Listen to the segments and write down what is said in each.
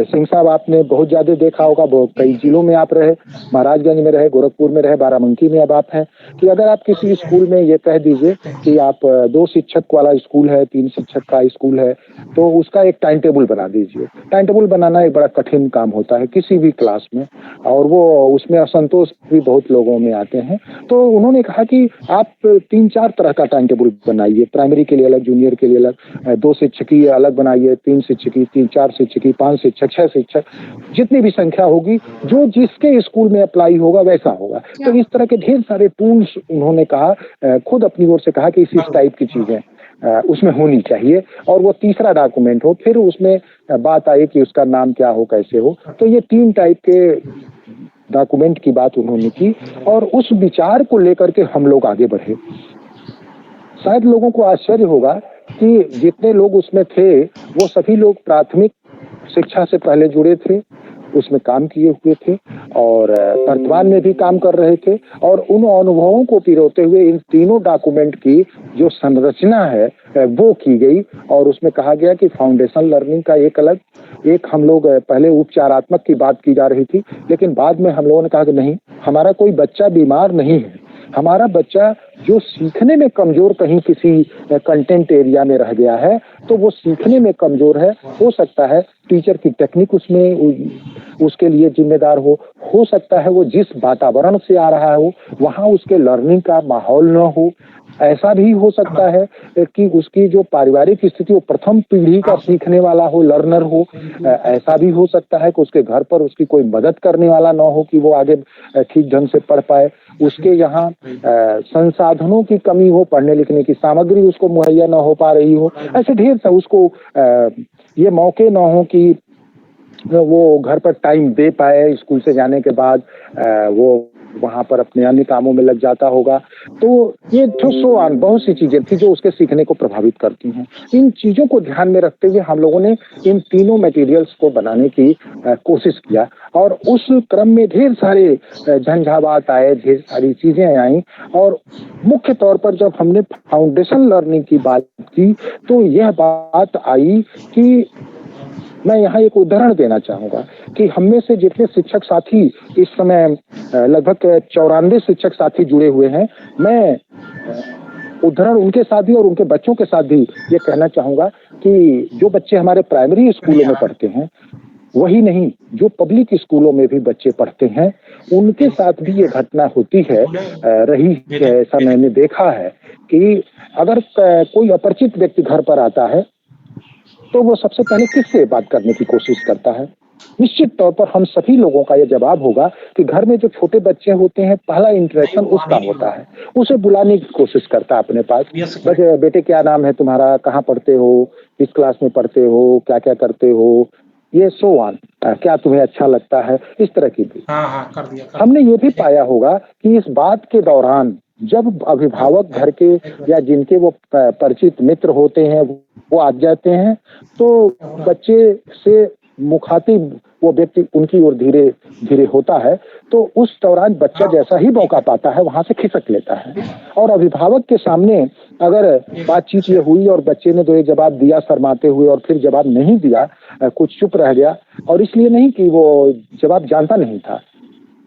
सिंह साहब आपने बहुत ज्यादा देखा होगा, कई जिलों में आप रहे, महाराजगंज में रहे, गोरखपुर में रहे, बाराबंकी में अब आप हैं, कि अगर आप किसी स्कूल में ये कह दीजिए कि आप 2 शिक्षक वाला स्कूल है, 3 शिक्षक का स्कूल है, तो उसका एक टाइम टेबल बना दीजिए। टाइम टेबल बनाना एक बड़ा कठिन काम होता है किसी भी क्लास में, और वो उसमें असंतोष भी बहुत लोगों में आते हैं। तो उन्होंने कहा कि आप 3-4 तरह का टाइम टेबल बनाइए, प्राइमरी के लिए अलग, जूनियर के लिए अलग, 2 शिक्षकीय अलग बनाइए, 3 शिक्षकीय, 3-4 शिक्षकीय, 5 शिक्षक, 6 शिक्षक, जितनी भी संख्या होगी, जो जिसके स्कूल में अप्लाई होगा वैसा होगा। तो इस तरह के ढेर सारे टूल्स उन्होंने कहा, खुद अपनी ओर से कहा कि इस टाइप की चीजें उसमें होनी चाहिए, और वो तीसरा डॉक्यूमेंट हो। फिर उसमें बात आई कि उसका नाम क्या हो, कैसे हो। तो ये 3 टाइप के डॉक्यूमेंट की बात उन्होंने की, और उस विचार को लेकर के हम लोग आगे बढ़े। शायद लोगों को आश्चर्य होगा कि जितने लोग उसमें थे वो सभी लोग प्राथमिक शिक्षा से पहले जुड़े थे, उसमें काम किए हुए थे, और वर्तमान में भी काम कर रहे थे, और उन अनुभवों को पिरोते हुए इन तीनों डॉक्यूमेंट की जो संरचना है वो की गई। और उसमें कहा गया कि फाउंडेशन लर्निंग का एक अलग, एक हम लोग पहले उपचारात्मक की बात की जा रही थी, लेकिन बाद में हम लोगों ने कहा कि नहीं, हमारा कोई बच्चा बीमार नहीं है, हमारा बच्चा जो सीखने में कमजोर कहीं किसी कंटेंट एरिया में रह गया है, तो वो सीखने में कमजोर है। हो सकता है टीचर की टेक्निक उसमें उसके लिए जिम्मेदार हो सकता है वो जिस वातावरण से आ रहा हो वहाँ उसके लर्निंग का माहौल न हो, ऐसा भी हो सकता है कि उसकी जो पारिवारिक स्थिति, वो प्रथम पीढ़ी का सीखने वाला हो, लर्नर हो। ऐसा भी हो सकता है कि उसके घर पर उसकी कोई मदद करने वाला ना हो कि वो आगे ठीक ढंग से पढ़ पाए, उसके यहाँ संसाधनों की कमी हो, पढ़ने लिखने की सामग्री उसको मुहैया ना हो पा रही हो। ऐसे ढेर सा उसको ये मौके ना हो कि वो घर पर टाइम दे पाए, स्कूल से जाने के बाद वो वहाँ पर अपने अन्य कामों में लग जाता होगा। तो ये बहुत सी चीजें थी जो उसके सीखने को प्रभावित करती हैं। इन चीजों को ध्यान में रखते हुए हम लोगों ने इन तीनों मटेरियल्स को बनाने की कोशिश किया, और उस क्रम में ढेर सारे झंझावात आए, ढेर सारी चीजें आई। और मुख्य तौर पर जब हमने फाउंडेशन लर्निंग की बात की तो यह बात आई कि मैं यहाँ एक उदाहरण देना चाहूंगा कि हम में से जितने शिक्षक साथी इस समय लगभग 94 शिक्षक साथी जुड़े हुए हैं, मैं उदाहरण उनके साथ भी और उनके बच्चों के साथ भी ये कहना चाहूंगा कि जो बच्चे हमारे प्राइमरी स्कूलों में पढ़ते हैं, वही नहीं, जो पब्लिक स्कूलों में भी बच्चे पढ़ते हैं, उनके साथ भी ये घटना होती है, रही है। ऐसा मैंने देखा है कि अगर कोई अपरिचित व्यक्ति घर पर आता है तो वो सबसे पहले किससे बात करने की कोशिश करता है? निश्चित तौर पर हम सभी लोगों का यह जवाब होगा कि घर में जो छोटे बच्चे होते हैं, पहला इंटरेक्शन उसका होता है, उसे बुलाने की कोशिश करता है अपने पास। बेटे क्या नाम है तुम्हारा, कहाँ पढ़ते हो, किस क्लास में पढ़ते हो, क्या क्या करते हो, ये सो ऑन, क्या तुम्हें अच्छा लगता है, इस तरह की भी। हमने ये भी पाया होगा कि इस बात के दौरान जब अभिभावक घर के या जिनके वो परिचित मित्र होते हैं वो आ जाते हैं, तो बच्चे से मुखातिब वो व्यक्ति उनकी ओर धीरे धीरे होता है, तो उस दौरान बच्चा जैसा ही मौका पाता है वहां से खिसक लेता है। और अभिभावक के सामने अगर बातचीत ये हुई और बच्चे ने तो ये जवाब दिया शर्माते हुए, और फिर जवाब नहीं दिया, कुछ चुप रह गया, और इसलिए नहीं कि वो जवाब जानता नहीं था,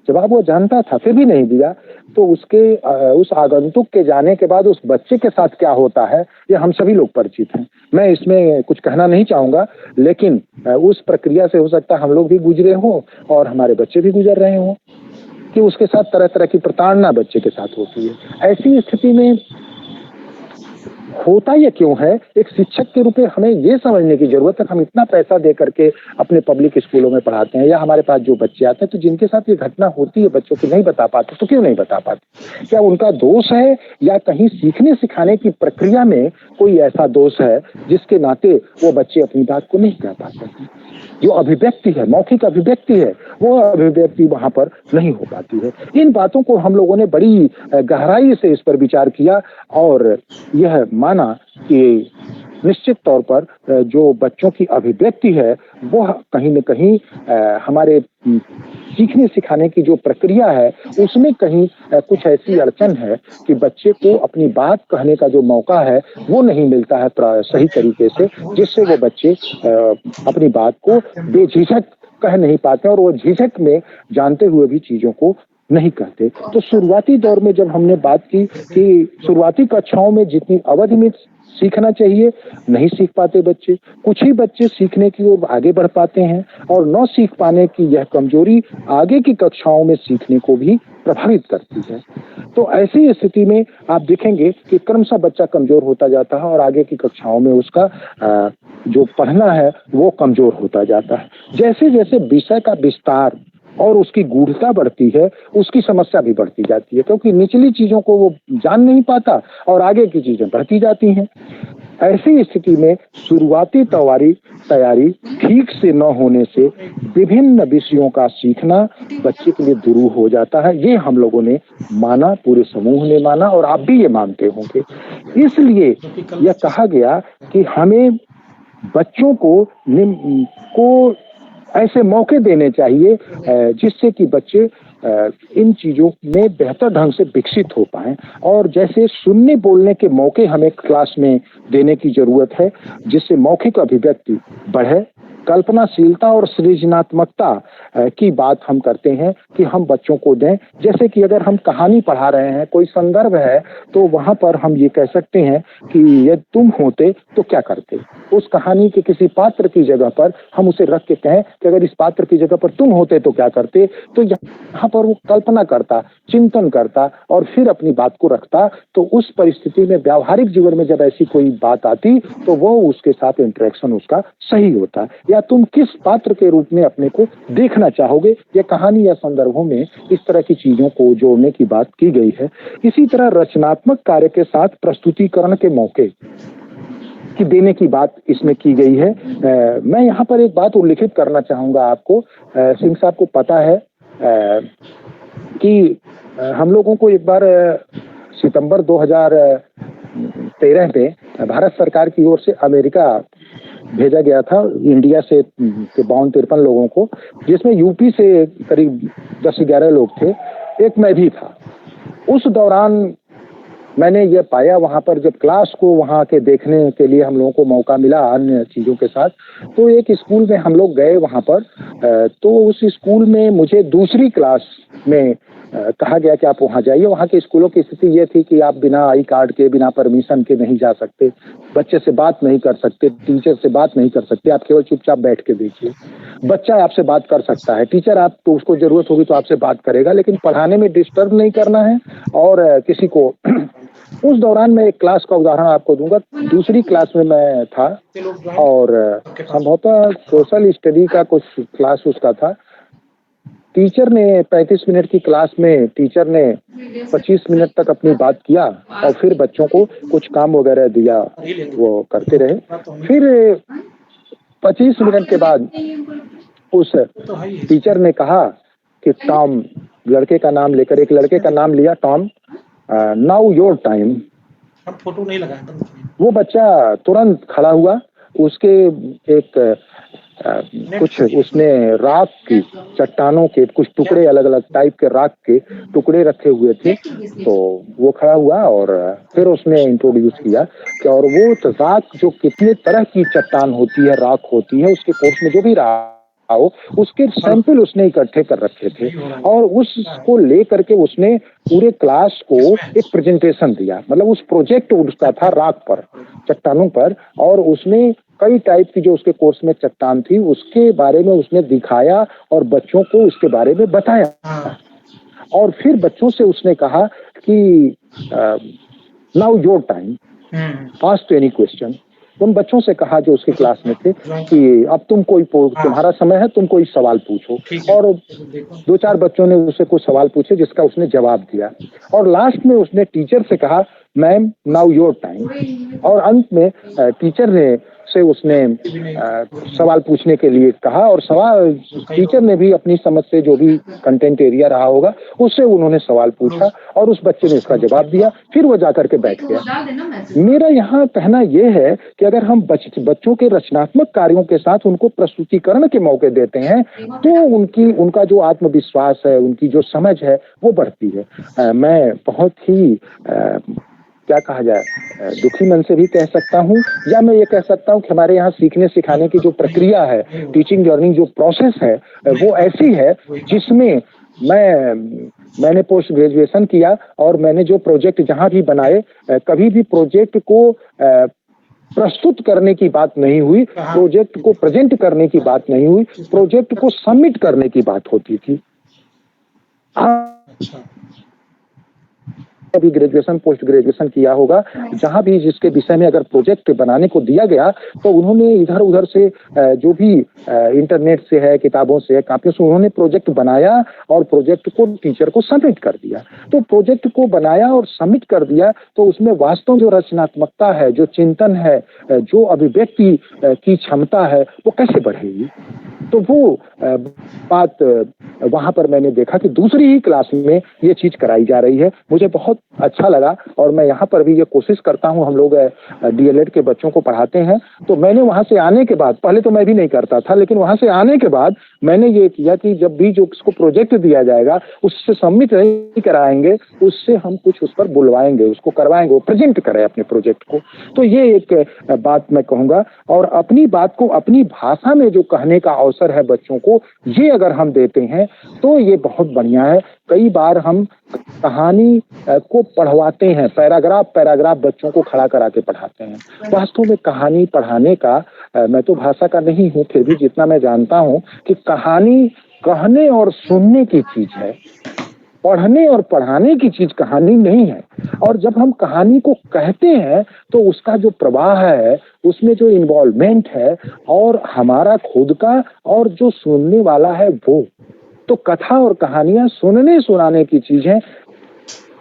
जवाब वो जानता था फिर भी नहीं दिया, तो उसके उस आगंतुक के जाने के बाद उस बच्चे के साथ क्या होता है ये हम सभी लोग परिचित हैं। मैं इसमें कुछ कहना नहीं चाहूंगा, लेकिन उस प्रक्रिया से हो सकता है हम लोग भी गुजरे हों और हमारे बच्चे भी गुजर रहे हों कि उसके साथ तरह तरह की प्रताड़ना बच्चे के साथ होती है। ऐसी स्थिति में होता ये क्यों है, एक शिक्षक के रूप में हमें ये समझने की जरूरत है। हम इतना पैसा दे करके अपने पब्लिक स्कूलों में पढ़ाते हैं, या हमारे पास जो बच्चे आते हैं, तो जिनके साथ ये घटना होती है बच्चों की नहीं बता पाते, तो क्यों नहीं बता पाते? क्या उनका दोष है, या कहीं सीखने सिखाने की प्रक्रिया में कोई ऐसा दोष है जिसके नाते वो बच्चे अपनी बात को नहीं कह पाते हैं? जो अभिव्यक्ति है, मौखिक अभिव्यक्ति है, वो अभिव्यक्ति वहां पर नहीं हो पाती है। इन बातों को हम लोगों ने बड़ी गहराई से इस पर विचार किया, और यह माना कि निश्चित तौर पर जो बच्चों की अभिव्यक्ति है वो कहीं न कहीं हमारे सीखने सिखाने की जो प्रक्रिया है उसमें कहीं कुछ ऐसी अड़चन है कि बच्चे को अपनी बात कहने का जो मौका है वो नहीं मिलता है सही तरीके से, जिससे वो बच्चे अपनी बात को बेझिझक कह नहीं पाते और वो झिझक में जानते हुए भी चीजों को नहीं कहते। तो शुरुआती दौर में जब हमने बात की कि शुरुआती कक्षाओं में जितनी अवधि में सीखना चाहिए, नहीं सीख पाते बच्चे। कुछ ही बच्चे सीखने की ओर आगे बढ़ पाते हैं और न सीख पाने की यह कमजोरी आगे की कक्षाओं में सीखने को भी प्रभावित करती है। तो ऐसी स्थिति में आप देखेंगे कि क्रमशः बच्चा कमजोर होता जाता है और आगे की कक्षाओं में उसका जो पढ़ना है वो कमजोर होता जाता है। जैसे जैसे विषय का विस्तार और उसकी गूढ़ता बढ़ती है, उसकी समस्या भी बढ़ती जाती है, क्योंकि निचली चीजों को वो जान नहीं पाता और आगे की चीजें बढ़ती जाती हैं। ऐसी स्थिति में शुरुआती तैयारी ठीक से न होने से विभिन्न विषयों का सीखना बच्चे के लिए दुरूह हो जाता है। ये हम लोगों ने माना, पूरे समूह ने माना और आप भी ये मानते होंगे। इसलिए यह कहा गया कि हमें बच्चों को ऐसे मौके देने चाहिए जिससे कि बच्चे इन चीजों में बेहतर ढंग से विकसित हो पाएं। और जैसे सुनने बोलने के मौके हमें क्लास में देने की जरूरत है, जिससे मौखिक अभिव्यक्ति बढ़े। कल्पनाशीलता और सृजनात्मकता की बात हम करते हैं कि हम बच्चों को दें। जैसे कि अगर हम कहानी पढ़ा रहे हैं, कोई संदर्भ है, तो वहां पर हम ये कह सकते हैं कि यदि तुम होते तो क्या करते। उस कहानी के किसी पात्र की जगह पर हम उसे रख के कहें कि अगर इस पात्र की जगह पर तुम होते तो क्या करते। तो यहाँ पर वो कल्पना करता, चिंतन करता और फिर अपनी बात को रखता। तो उस परिस्थिति में व्यावहारिक जीवन में जब ऐसी कोई बात आती तो वो उसके साथ इंटरेक्शन उसका सही होता। या तुम किस पात्र के रूप में अपने को देखना चाहोगे, या कहानी या संदर्भों में इस तरह की चीजों को जोड़ने की बात की गई है। इसी तरह रचनात्मक कार्य के साथ प्रस्तुतिकरण के मौके की देने की बात इसमें की गई है। मैं यहाँ पर एक बात उल्लिखित करना चाहूंगा आपको। सिंह साहब को पता है कि हम लोगों को एक बार सितंबर 2013 में भारत सरकार की ओर से अमेरिका भेजा गया था, इंडिया से 52-53 लोगों को, जिसमें यूपी से करीब 10-11 लोग थे, एक मैं भी था। उस दौरान मैंने ये पाया वहाँ पर जब क्लास को वहाँ के देखने के लिए हम लोगों को मौका मिला अन्य चीज़ों के साथ, तो एक स्कूल में हम लोग गए वहाँ पर। तो उस स्कूल में मुझे दूसरी क्लास में कहा गया कि आप वहाँ जाइए। वहाँ के स्कूलों की स्थिति ये थी कि आप बिना आई कार्ड के, बिना परमिशन के नहीं जा सकते, बच्चे से बात नहीं कर सकते, टीचर से बात नहीं कर सकते, आप केवल चुपचाप बैठ के देखिए। बच्चा आपसे बात कर सकता है, टीचर आप तो उसको जरूरत होगी तो आपसे बात करेगा, लेकिन पढ़ाने में डिस्टर्ब नहीं करना है और किसी को उस दौरान मैं एक क्लास का उदाहरण आपको दूंगा। दूसरी क्लास में मैं था और संभवतः सोशल स्टडी का कुछ क्लास उसका था। टीचर ने 35 मिनट की क्लास में टीचर ने 25 मिनट तक अपनी बात किया और फिर बच्चों को कुछ काम वगैरह दिया, वो करते रहे। फिर 25 मिनट के बाद उस टीचर ने कहा कि टॉम, लड़के का नाम लेकर, एक लड़के का नाम लिया Tom, now your time. Photo नहीं लगाया। वो बच्चा तुरंत खड़ा हुआ, उसके एक कुछ उसने राख की चट्टानों के कुछ टुकड़े, अलग अलग टाइप के राख के टुकड़े रखे हुए थे, तो वो खड़ा हुआ और फिर उसने इंट्रोड्यूस किया कि और वो राख जो कितने तरह की चट्टान होती है, राख होती है, उसके कोर्स में जो भी रहा हो उसके सैंपल उसने इकट्ठे कर रखे थे और उसको ले करके उसने पूरे क्लास को एक प्रेजेंटेशन दिया। मतलब उस प्रोजेक्ट उसका था राख पर, चट्टानों पर, और उसने कई टाइप की जो उसके कोर्स में चट्टान थी उसके बारे में उसने दिखाया और बच्चों को उसके बारे में बताया। और फिर बच्चों से उसने कहा कि now your time, ask any question. उन बच्चों से कहा जो उसकी क्लास में थे कि अब तुम्हारा समय है, तुम कोई सवाल पूछो। और 2-4 बच्चों ने उससे कुछ सवाल पूछे जिसका उसने जवाब दिया और लास्ट में उसने टीचर से कहा मैम नाउ योर टाइम। और अंत में टीचर ने मुझसे उसने सवाल पूछने के लिए कहा और सवाल टीचर ने भी अपनी समझ से जो भी कंटेंट एरिया रहा होगा उससे उन्होंने सवाल पूछा और उस बच्चे ने उसका जवाब दिया, फिर वो जाकर के बैठ गया। मेरा यहाँ कहना यह है कि अगर हम बच्चों के रचनात्मक कार्यों के साथ उनको प्रस्तुतिकरण के मौके देते हैं तो उनका जो आत्मविश्वास है, उनकी जो समझ है वो बढ़ती है। मैं बहुत ही क्या कहा जाए, दुखी मन से भी कह सकता हूँ या मैं ये कह सकता हूँ कि हमारे यहाँ सीखने सिखाने की जो प्रक्रिया है, टीचिंग लर्निंग जो प्रोसेस है वो ऐसी है जिसमें मैंने पोस्ट ग्रेजुएशन किया और मैंने जो प्रोजेक्ट जहाँ भी बनाए, कभी भी प्रोजेक्ट को प्रस्तुत करने की बात नहीं हुई, प्रोजेक्ट को प्रेजेंट करने की बात नहीं हुई, प्रोजेक्ट को सबमिट करने की बात होती थी। अभी ग्रेजुएशन पोस्ट ग्रेजुएशन किया होगा, जहां भी जिसके विषय में अगर प्रोजेक्ट बनाने को दिया गया तो उन्होंने इधर उधर से जो भी इंटरनेट से है, किताबों से है, कापियों से उन्होंने प्रोजेक्ट बनाया और प्रोजेक्ट को टीचर को सबमिट कर दिया। तो प्रोजेक्ट को बनाया और सबमिट कर दिया तो उसमें वास्तव जो रचनात्मकता है, जो चिंतन है, जो अभिव्यक्ति की क्षमता है वो कैसे बढ़ेगी। तो वो बात वहां पर मैंने देखा कि दूसरी ही क्लास में ये चीज कराई जा रही है। मुझे बहुत अच्छा लगा और मैं यहाँ पर भी ये कोशिश करता हूँ, हम लोग डीएलएड के बच्चों को पढ़ाते हैं, तो मैंने वहां से आने के बाद, पहले तो मैं भी नहीं करता था, लेकिन वहां से आने के बाद मैंने ये किया कि जब भी जो उसको प्रोजेक्ट दिया जाएगा उससे सबमिट नहीं कराएंगे, उससे हम कुछ उस पर बुलवाएंगे, उसको करवाएंगे, वो प्रेजेंट करे अपने प्रोजेक्ट को। तो ये एक बात मैं कहूँगा और अपनी बात को अपनी भाषा में जो कहने का अवसर है बच्चों को, ये अगर हम देते हैं तो ये बहुत बढ़िया है। कई बार हम कहानी को पढ़वाते हैं, पैराग्राफ बच्चों को खड़ा करा के पढ़ाते हैं। वास्तव में कहानी पढ़ाने का, मैं तो भाषा का नहीं हूँ, फिर भी जितना मैं जानता हूँ कि कहानी कहने और सुनने की चीज है, पढ़ने और पढ़ाने की चीज कहानी नहीं है। और जब हम कहानी को कहते हैं तो उसका जो प्रवाह है, उसमें जो इन्वॉल्वमेंट है और हमारा खुद का और जो सुनने वाला है वो, तो कथा और कहानियां सुनने सुनाने की चीज है,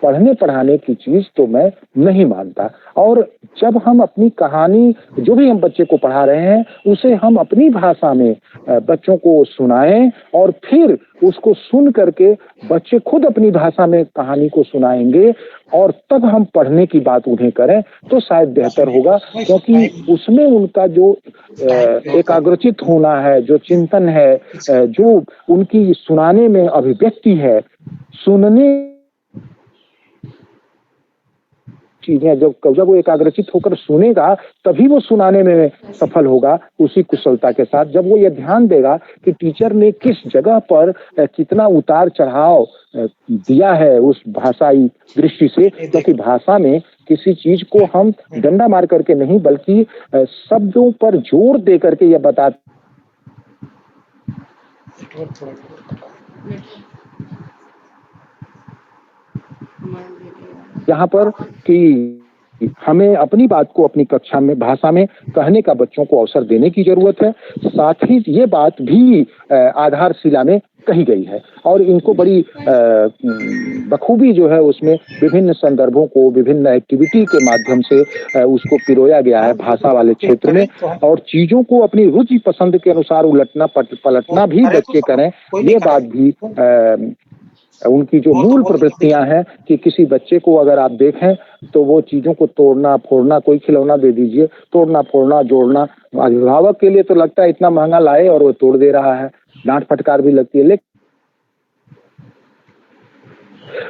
पढ़ने पढ़ाने की चीज तो मैं नहीं मानता। और जब हम अपनी कहानी, जो भी हम बच्चे को पढ़ा रहे हैं, उसे हम अपनी भाषा में बच्चों को सुनाएं और फिर उसको सुन करके बच्चे खुद अपनी भाषा में कहानी को सुनाएंगे और तब हम पढ़ने की बात उन्हें करें तो शायद बेहतर होगा, क्योंकि उसमें उनका जो एकाग्रचित होना है, जो चिंतन है, जो उनकी सुनाने में अभिव्यक्ति है, सुनने चीजें जब वो एकाग्रचित होकर सुनेगा तभी वो सुनाने में सफल होगा उसी कुशलता के साथ। जब वो ये ध्यान देगा कि टीचर ने किस जगह पर कितना उतार चढ़ाव दिया है उस भाषाई दृष्टि से, क्योंकि भाषा में किसी चीज को हम डंडा मार करके नहीं बल्कि शब्दों पर जोर दे करके ये बता यहाँ पर कि हमें अपनी बात को अपनी कक्षा में भाषा में कहने का बच्चों को अवसर देने की जरूरत है। साथ ही ये बात भी आधारशिला में कही गई है और इनको बड़ी बखूबी जो है उसमें विभिन्न संदर्भों को विभिन्न एक्टिविटी के माध्यम से उसको पिरोया गया है भाषा वाले क्षेत्र में। और चीजों को अपनी रुचि पसंद के अनुसार उलटना पलटना भी बच्चे करें, ये बात भी उनकी जो मूल प्रवृत्तियां हैं कि किसी बच्चे को अगर आप देखें तो वो चीजों को तोड़ना फोड़ना, कोई खिलौना दे दीजिए, तोड़ना फोड़ना जोड़ना, अभिभावक के लिए तो लगता है इतना महंगा लाए और वो तोड़ दे रहा है, डांट फटकार भी लगती है, लेकिन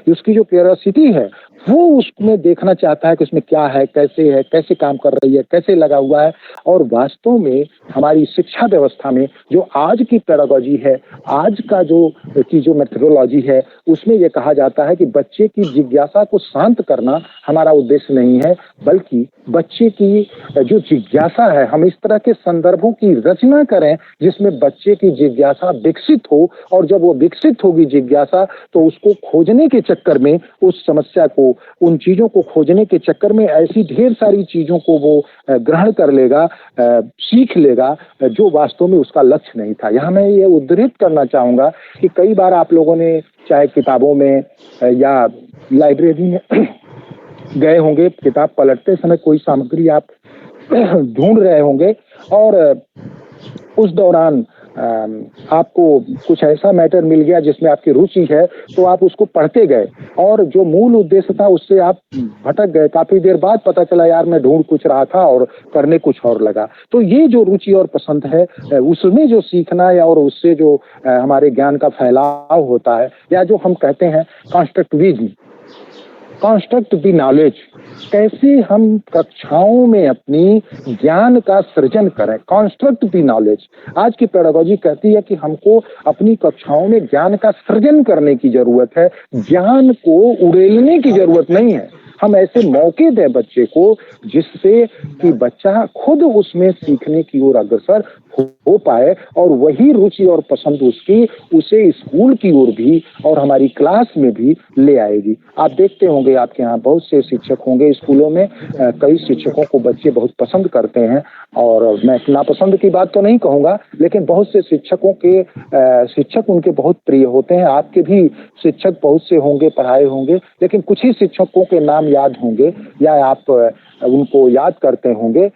उसकी जो क्यूरियोसिटी है वो उसमें देखना चाहता है कि उसमें क्या है, कैसे काम कर रही है, कैसे लगा हुआ है। और वास्तव में हमारी शिक्षा व्यवस्था में जो आज की पेडागॉजी है, आज का जो मेथोडोलॉजी है, उसमें यह कहा जाता है कि बच्चे की जिज्ञासा को शांत करना हमारा उद्देश्य नहीं है, बल्कि बच्चे की जो जिज्ञासा है, हम इस तरह के संदर्भों की रचना करें जिसमें बच्चे की जिज्ञासा विकसित हो, और जब वो विकसित होगी जिज्ञासा तो उसको खोजने के चक्कर में, उस समस्या को, उन चीजों को खोजने के चक्कर में ऐसी ढेर सारी चीजों को वो ग्रहण कर लेगा, सीख लेगा जो वास्तव में उसका लक्ष्य नहीं था। यहाँ मैं ये उद्धृत करना चाहूंगा कि कई बार आप लोगों ने चाहे किताबों में या लाइब्रेरी में गए होंगे, किताब पलटते समय कोई सामग्री आप ढूंढ रहे होंगे और उस दौरान आपको कुछ ऐसा मैटर मिल गया जिसमें आपकी रुचि है, तो आप उसको पढ़ते गए और जो मूल उद्देश्य था उससे आप भटक गए। काफ़ी देर बाद पता चला यार मैं ढूँढ कुछ रहा था और करने कुछ और लगा। तो ये जो रुचि और पसंद है उसमें जो सीखना या और उससे जो हमारे ज्ञान का फैलाव होता है या जो हम कहते हैं कॉन्स्ट्रक्टिविज्म, कंस्ट्रक्ट द नॉलेज, कैसे हम कक्षाओं में अपनी ज्ञान का सृजन करें, कंस्ट्रक्ट द नॉलेज। आज की पेडागोजी कहती है कि हमको अपनी कक्षाओं में ज्ञान का सृजन करने की जरूरत है, ज्ञान को उड़ेलने की जरूरत नहीं है। हम ऐसे मौके दें बच्चे को जिससे कि बच्चा खुद उसमें सीखने की ओर अग्रसर हो पाए और वही रुचि और पसंद उसकी उसे स्कूल की ओर भी और हमारी क्लास में भी ले आएगी। आप देखते होंगे आपके यहाँ बहुत से शिक्षक होंगे स्कूलों में, कई शिक्षकों को बच्चे बहुत पसंद करते हैं और मैं नापसंद की बात तो नहीं कहूँगा, लेकिन बहुत से शिक्षकों के शिक्षक उनके बहुत प्रिय होते हैं। आपके भी शिक्षक बहुत से होंगे, पढ़ाए होंगे, लेकिन कुछ ही शिक्षकों के नाम याद होंगे या आप उनको याद करते होंगे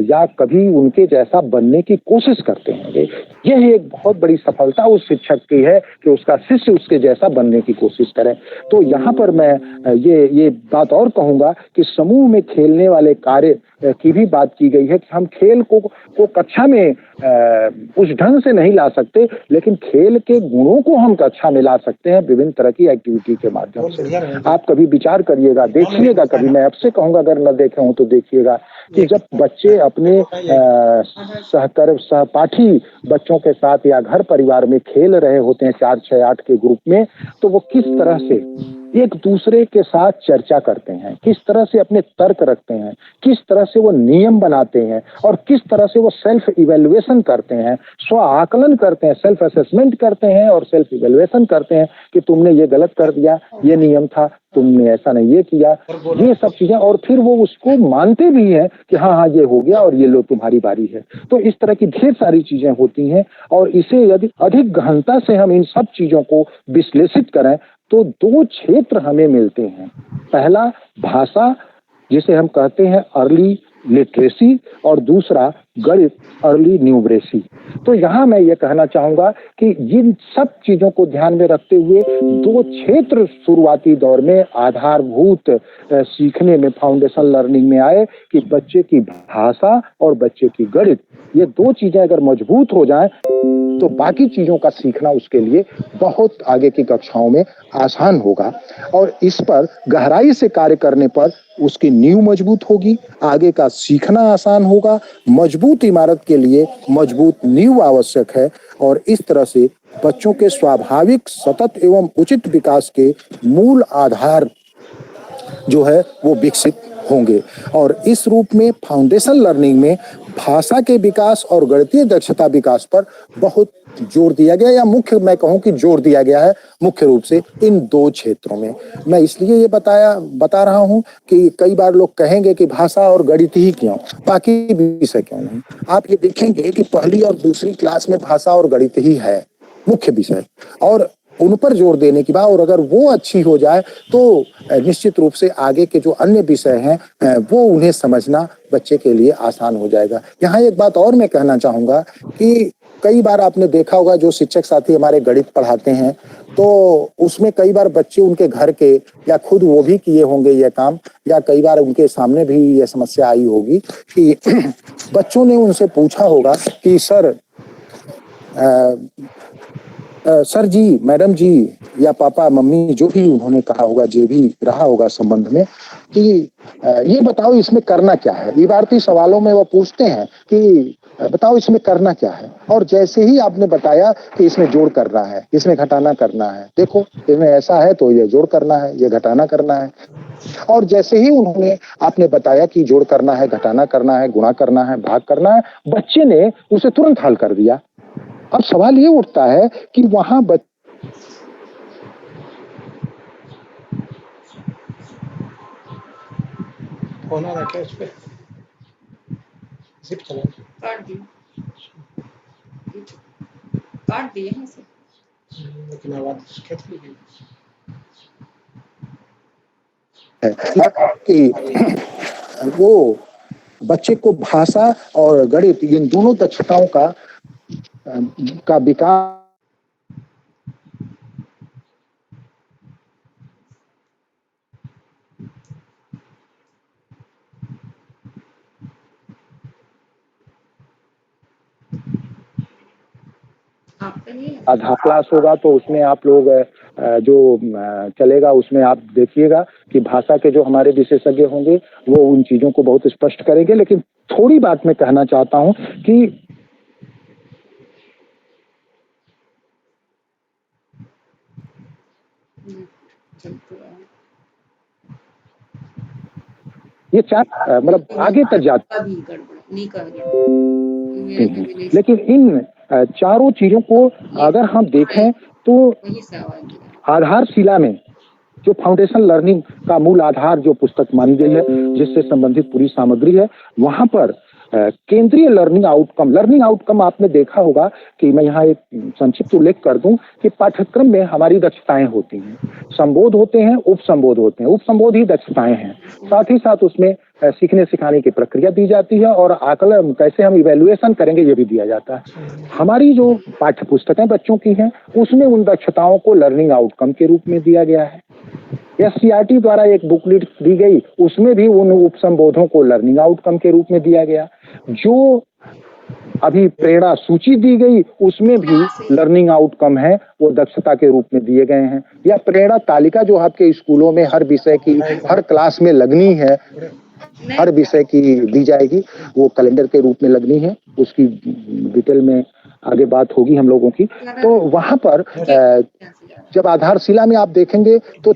या कभी उनके जैसा बनने की कोशिश करते होंगे। यह एक बहुत बड़ी सफलता उस शिक्षक की है कि उसका शिष्य उसके जैसा बनने की कोशिश करे। तो यहाँ पर मैं ये बात और कहूँगा कि समूह में खेलने वाले कार्य की भी बात की गई है कि हम खेल को कक्षा में उस ढंग से नहीं ला सकते, लेकिन खेल के गुणों को हम कक्षा में ला सकते हैं विभिन्न तरह की एक्टिविटी के माध्यम से। आप कभी विचार करिएगा, देखिएगा, कभी मैं आपसे कहूँगा अगर न देखे हों तो देखिएगा कि जब बच्चे अपने सहपाठी बच्चों के साथ या घर परिवार में खेल रहे होते हैं 4, 6, 8 के ग्रुप में, तो वो किस तरह से एक दूसरे के साथ चर्चा करते हैं, किस तरह से अपने तर्क रखते हैं, किस तरह से वो नियम बनाते हैं और किस तरह से वो सेल्फ इवैल्यूएशन करते हैं, स्व आकलन करते हैं, सेल्फ असेसमेंट करते हैं और सेल्फ इवैल्यूएशन करते हैं कि तुमने ये गलत कर दिया, ये नियम था, तुमने ऐसा नहीं ये किया, ये सब चीजें। और फिर वो उसको मानते भी हैं कि हाँ हाँ ये हो गया और ये लो तुम्हारी बारी है। तो इस तरह की ढेर सारी चीजें होती हैं और इसे यदि अधिक गहनता से हम इन सब चीजों को विश्लेषित करें तो 2 क्षेत्र हमें मिलते हैं। पहला भाषा जिसे हम कहते हैं अर्ली लिटरेसी और दूसरा गणित अर्ली न्यूमरेसी। तो यहाँ मैं ये कहना चाहूँगा कि इन सब चीज़ों को ध्यान में रखते हुए 2 क्षेत्र शुरुआती दौर में आधारभूत सीखने में फाउंडेशन लर्निंग में आए कि बच्चे की भाषा और बच्चे की गणित, ये 2 चीज़ें अगर मजबूत हो जाएं तो बाकी चीज़ों का सीखना उसके लिए बहुत आगे की कक्षाओं में आसान होगा और इस पर गहराई से कार्य करने पर उसकी नींव मजबूत होगी, आगे का सीखना आसान होगा। मजबूत इमारत के लिए मजबूत नींव आवश्यक है और इस तरह से बच्चों के स्वाभाविक सतत एवं उचित विकास के मूल आधार जो है वो विकसित होंगे। और इस रूप में फाउंडेशन लर्निंग में भाषा के विकास और गणितीय दक्षता विकास पर बहुत जोर दिया गया या मुख्य मैं कहूँ कि जोर दिया गया है मुख्य रूप से इन 2 क्षेत्रों में। मैं इसलिए ये बता रहा हूँ कि कई बार लोग कहेंगे कि भाषा और गणित ही क्यों, बाकी विषय क्यों नहीं। आप ये देखेंगे कि पहली और दूसरी क्लास में भाषा और गणित ही है मुख्य विषय और उन पर जोर देने की बात, और अगर वो अच्छी हो जाए तो निश्चित रूप से आगे के जो अन्य विषय हैं वो उन्हें समझना बच्चे के लिए आसान हो जाएगा। यहाँ एक बात और मैं कहना चाहूँगा कि कई बार आपने देखा होगा जो शिक्षक साथी हमारे गणित पढ़ाते हैं तो उसमें कई बार बच्चे उनके घर के या खुद वो भी किए होंगे ये काम या कई बार उनके सामने भी ये समस्या आई होगी कि बच्चों ने उनसे पूछा होगा कि सर जी, मैडम जी या पापा मम्मी जो भी उन्होंने कहा होगा, जो भी रहा होगा संबंध में कि ये बताओ इसमें करना क्या है। इबारती सवालों में वो पूछते हैं कि बताओ इसमें करना क्या है, और जैसे ही आपने बताया कि इसमें जोड़ करना है, इसमें घटाना करना है, देखो इसमें ऐसा है तो ये जोड़ करना है, ये घटाना करना है, और जैसे ही उन्होंने आपने बताया कि जोड़ करना है, घटाना करना है, गुणा करना है, भाग करना है, बच्चे ने उसे तुरंत हल कर दिया। अब सवाल ये उठता है कि वहां होना ना क्या उस पे जिप चला काट दिए हैं इसे, लेकिन आवाज कैसे लगी है कि वो बच्चे को भाषा और गणित इन दोनों दक्षताओं का विकास आधा क्लास होगा तो उसमें आप लोग जो चलेगा उसमें आप देखिएगा कि भाषा के जो हमारे विशेषज्ञ होंगे वो उन चीजों को बहुत स्पष्ट करेंगे। लेकिन थोड़ी बात मैं कहना चाहता हूं कि ये चार मतलब आगे तक जाता लेकिन इन चारों चीजों को अगर हम देखें तो आधारशिला में जो फाउंडेशन लर्निंग का मूल आधार जो पुस्तक मानी गई है जिससे संबंधित पूरी सामग्री है वहां पर केंद्रीय लर्निंग आउटकम आपने देखा होगा कि मैं यहाँ एक संक्षिप्त उल्लेख कर दूं कि पाठ्यक्रम में हमारी दक्षताएं होती हैं, संबोध होते हैं, उपसंबोध होते हैं। उपसंबोध ही दक्षताएं हैं। साथ ही साथ उसमें सीखने सिखाने की प्रक्रिया दी जाती है और आकलन कैसे हम इवेल्युएशन करेंगे ये भी दिया जाता है। हमारी जो पाठ्य पुस्तकें बच्चों की हैं उसमें उन दक्षताओं को लर्निंग आउटकम के रूप में दिया गया है। SCERT द्वारा एक बुकलेट दी गई उसमें भी उन उपसंबोधों को लर्निंग आउटकम के रूप में दिया गया। जो अभी प्रेरणा सूची दी गई उसमें भी लर्निंग आउटकम है वो दक्षता के रूप में दिए गए हैं। या प्रेरणा तालिका जो आपके स्कूलों में हर विषय की हर क्लास में लगनी है, हर विषय की दी जाएगी, वो कैलेंडर के रूप में लगनी है। उसकी डिटेल में आगे बात होगी हम लोगों की। तो वहां पर जब आधारशिला में आप देखेंगे तो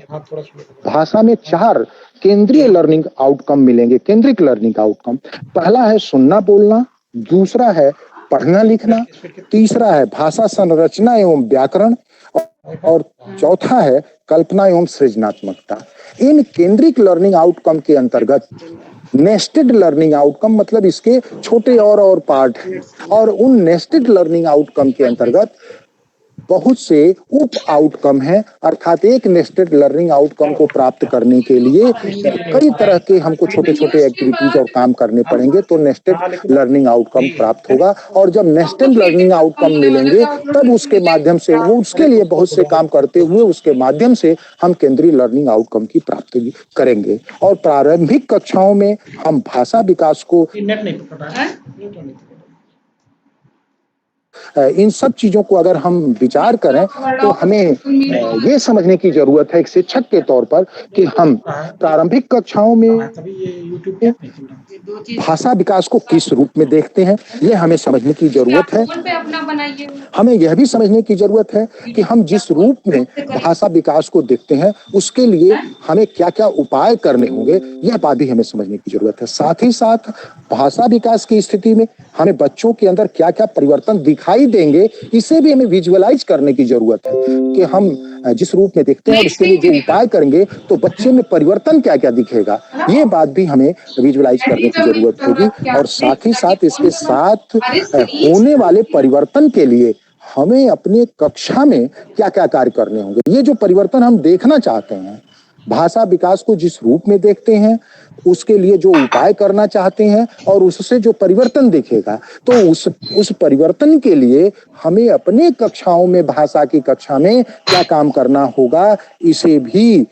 भाषा में 4 केंद्रीय लर्निंग आउटकम मिलेंगे। केंद्रित लर्निंग आउटकम पहला है सुनना बोलना, दूसरा है पढ़ना लिखना, तीसरा है भाषा संरचना एवं व्याकरण और चौथा है कल्पना एवं सृजनात्मकता। इन केंद्रित लर्निंग आउटकम के अंतर्गत नेस्टेड लर्निंग आउटकम मतलब इसके छोटे और पार्ट हैं और उन नेस्टेड लर्निंग आउटकम के अंतर्गत बहुत से उप आउटकम हैं। अर्थात एक नेस्टेड लर्निंग आउटकम को प्राप्त करने के लिए कई तरह के हमको छोटे छोटे एक्टिविटीज और काम करने पड़ेंगे तो नेस्टेड लर्निंग आउटकम प्राप्त होगा। और जब नेस्टेड लर्निंग आउटकम मिलेंगे तब उसके माध्यम से वो उसके लिए बहुत से काम करते हुए उसके माध्यम से हम केंद्रीय लर्निंग आउटकम की प्राप्ति करेंगे। और प्रारंभिक कक्षाओं में हम भाषा विकास को इन सब चीजों को अगर हम विचार करें तो हमें ये समझने की जरूरत है एक शिक्षक के तौर पर कि हम प्रारंभिक कक्षाओं में भाषा विकास को किस रूप में देखते हैं, ये हमें समझने की जरूरत है। हमें यह भी समझने की जरूरत है कि हम जिस रूप में भाषा विकास को देखते हैं उसके लिए हमें क्या क्या उपाय करने होंगे, यह बात भी हमें समझने की जरूरत है। साथ ही साथ भाषा विकास की स्थिति में हमें बच्चों के अंदर क्या क्या परिवर्तन दिखाई देंगे, इसे भी हमें विजुअलाइज करने की जरूरत है कि हम जिस रूप में देखते हैं और उसके लिए जो उपाय करेंगे तो बच्चे में परिवर्तन क्या क्या दिखेगा, ये बात भी हमें विजुअलाइज करने की जरूरत होगी। और साथ ही साथ इसके साथ होने वाले परिवर्तन के लिए हमें अपने कक्षा में क्या क्या कार्य करने होंगे। ये जो परिवर्तन हम देखना चाहते हैं, भाषा विकास को जिस रूप में देखते हैं उसके लिए जो उपाय करना चाहते हैं और उससे जो परिवर्तन दिखेगा तो उस परिवर्तन के लिए हमें अपने कक्षाओं में भाषा की कक्षा में क्या काम करना होगा, इसे भी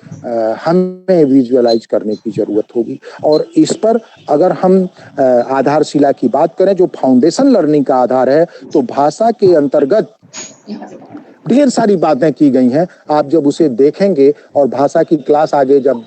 हमें विजुअलाइज करने की जरूरत होगी। और इस पर अगर हम आधारशिला की बात करें जो फाउंडेशन लर्निंग का आधार है तो भाषा के अंतर्गत ढेर सारी बातें की गई हैं। आप जब उसे देखेंगे और भाषा की क्लास आगे जब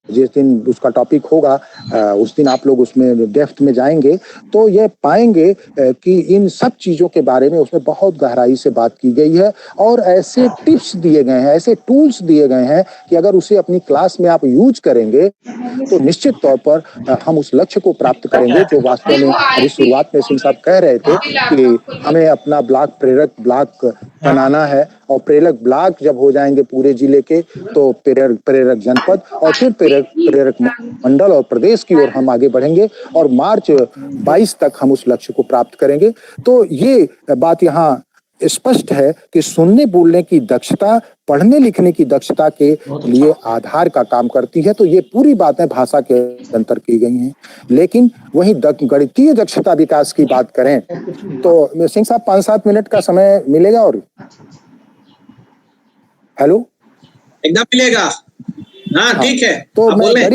जिस दिन उसका टॉपिक होगा उस दिन आप लोग उसमें डेप्थ में जाएंगे तो ये पाएंगे कि इन सब चीजों के बारे में उसमें बहुत गहराई से बात की गई है और ऐसे टिप्स दिए गए हैं, ऐसे टूल्स दिए गए हैं कि अगर उसे अपनी क्लास में आप यूज करेंगे तो निश्चित तौर पर हम उस लक्ष्य को प्राप्त करेंगे जो वास्तव में अभी शुरुआत में सिंह साहब कह रहे थे कि हमें अपना ब्लॉक प्रेरक ब्लॉक बनाना है और प्रेरक ब्लॉक जब हो जाएंगे पूरे जिले के तो प्रेरक जनपद और फिर प्रेरक मंडल और प्रदेश की ओर हम आगे बढ़ेंगे और मार्च 22 तक हम उस लक्ष्य को प्राप्त करेंगे। तो ये बात यहाँ स्पष्ट है कि सुनने बोलने की दक्षता पढ़ने लिखने की दक्षता के लिए आधार का काम करती है। तो ये पूरी बातें भाषा के अंतर की गई हैं। लेकिन वही गणितीय दक्षता विकास की बात करें तो सिंह साहब 5-7 मिनट का समय मिलेगा। और हेलो, एकदम मिलेगा। हाँ ठीक है। तो मैं